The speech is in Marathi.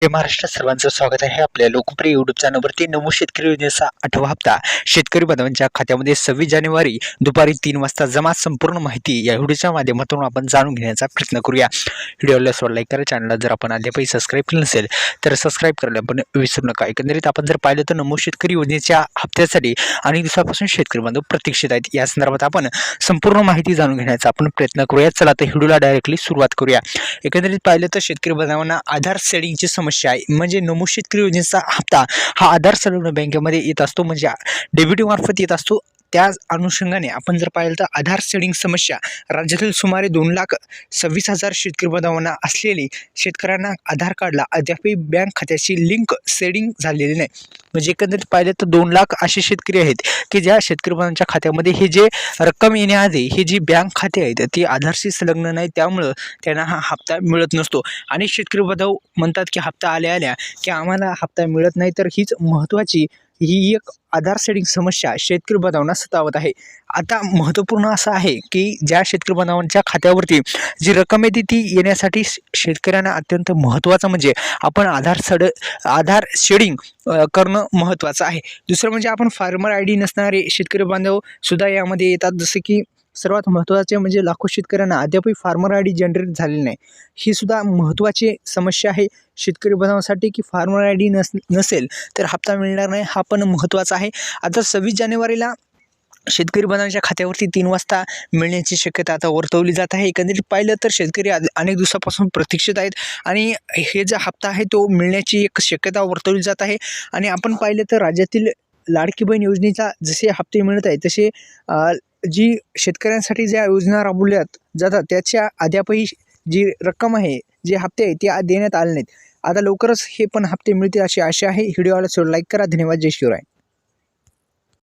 जय महाराष्ट्र, सर्वांचं स्वागत आहे आपल्या लोकप्रिय युट्यूब चॅनलवरती. नमो शेतकरी योजनेचा 8वा हप्ता शेतकरी बांधवांच्या खात्यामध्ये 26 जानेवारी दुपारी 3 वाजता जमा. संपूर्ण माहिती या व्हिडिओच्या माध्यमातून आपण जाणून घेण्याचा प्रयत्न करूया. व्हिडिओला लाईक करा. चॅनलला जर आपण अद्यापही सबस्क्राईब केलं नसेल तर सबस्क्राईब करायला पण विसरू नका. एकंदरीत आपण जर पाहिलं तर नमो शेतकरी योजनेच्या हप्त्यासाठी अनेक दिवसापासून शेतकरी बांधव प्रतीक्षित आहेत. या संदर्भात आपण संपूर्ण माहिती जाणून घेण्याचा आपण प्रयत्न करूया. चला तर व्हिडिओला डायरेक्टली सुरुवात करूया. एकंदरीत पाहिलं तर शेतकरी बांधवांना आधार सेडिंगची समस्या आहे. म्हणजे नमो शेतकरी योजनेचा हप्ता हा आधार संलग्न बँकेमध्ये येत असतो, म्हणजे डेबिट मार्फत येत असतो. त्या अनुषंगाने आपण जर पाहिलं तर आधार सेडिंग समस्या राज्यातील सुमारे 2,26,000 शेतकरी बांधवांना असलेली शेतकऱ्यांना आधार कार्डला अद्यापही बँक खात्याची लिंक सेडिंग झालेली नाही. म्हणजे एकंदरीत पाहिलं तर 2 लाख असे शेतकरी आहेत की ज्या शेतकरी बांधवांच्या खात्यामध्ये हे जे रक्कम येण्याआधी ही जी बँक खाते आहेत ती आधारशी संलग्न नाही, त्यामुळं त्यांना हा हप्ता मिळत नसतो. आणि शेतकरी बांधव म्हणतात की हप्ता आल्या की आम्हाला हप्ता मिळत नाही. तर हीच महत्त्वाची ही एक आधार सेडिंग समस्या शेतकरी बांधवांना सतावत आहे. आता महत्त्वपूर्ण असं आहे की ज्या शेतकरी बांधवांच्या खात्यावरती जी रक्कम येते ती येण्यासाठी शेतकऱ्यांना अत्यंत महत्त्वाचं म्हणजे आपण आधार शेडिंग करणं महत्त्वाचं आहे. दुसरं म्हणजे आपण फार्मर आय डी नसणारे शेतकरी बांधव सुद्धा यामध्ये येतात. जसे की सर्वात महत्त्वाचे म्हणजे लाखो शेतकऱ्यांना अद्यापही फार्मर आय डी जनरेट झालेली नाही. ही सुद्धा महत्त्वाची समस्या आहे शेतकरी बांधवांसाठी की फार्मर आय डी नसेल तर हप्ता मिळणार नाही. हा पण महत्त्वाचा आहे. आता 26 जानेवारीला शेतकरी बांधवांच्या खात्यावरती 3 वाजता मिळण्याची शक्यता आता वर्तवली जात आहे. एकंदरीत पाहिलं तर शेतकरी अनेक दिवसापासून प्रतीक्षित आहेत आणि हे जो हप्ता आहे तो मिळण्याची एक शक्यता वर्तवली जात आहे. आणि आपण पाहिलं तर राज्यातील लाडकी बहीण योजनेचा जसे हप्ते मिळत आहेत तसे जी शेतकऱ्यांसाठी ज्या योजना राबवल्यात जातात त्याच्या अद्यापही जी रक्कम आहे, जे हप्ते आहेत ते देण्यात आले नाहीत. आता लवकरच हे पण हप्ते मिळतील अशी आशा आहे. व्हिडिओला लाईक करा. धन्यवाद. जय शिवराय.